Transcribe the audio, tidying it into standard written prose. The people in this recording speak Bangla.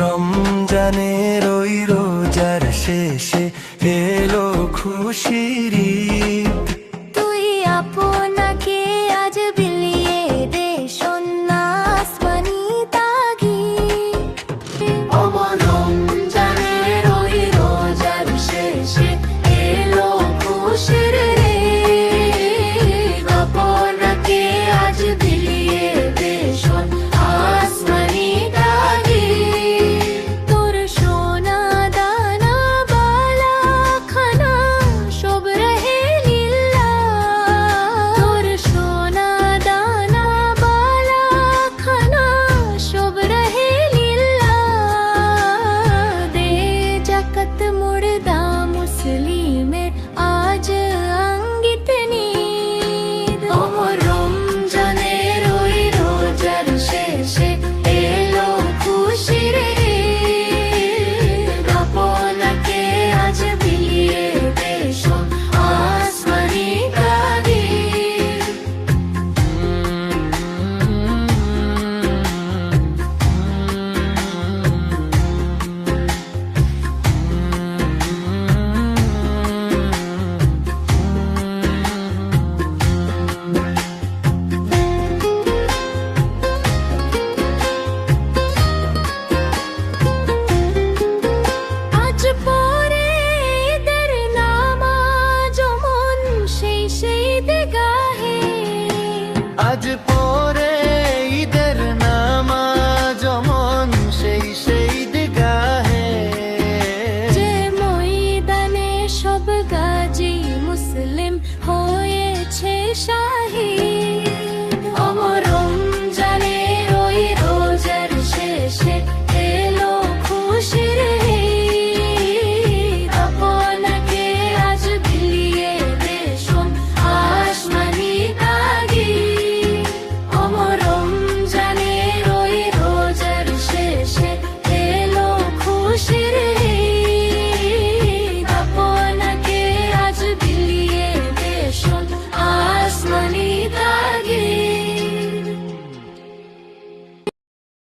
রমজানের ওই রোজার শেষে এলো খুশির ঈদ। তুই আপনাকে আজ বিলিয়ে দে সোনা আসমানি তাগিদ। আমার রমজানের ওই রোজার শেষে এলো খুশির ঈদ। আপনাকে আজ বিলিয়ে দে সোনা আসমানি তাগিদ। তোর সোনা দানা বালা খানা সব রহে লিল্লাহ। তোর সোনা দানা বালা খানা সব রহে লিল্লাহ। দে জাকাত মুর্দা মুসলিমের আজ আঙ্গিত নিদ। আমার রমজানের ওই রোজার শেষে এলো খুশির ঈদ। আপনাকে আজ বিলিয়ে দে সোনা আসমানি তাগিদ। আজ পরে ঈদের নামাজ মন সেই সেই দেগাহে। আজ পরে ঈদের নামাজ মন সেই সেই দিগাহে। যে ময়দানে সব গাজী মুসলিম হয়েছে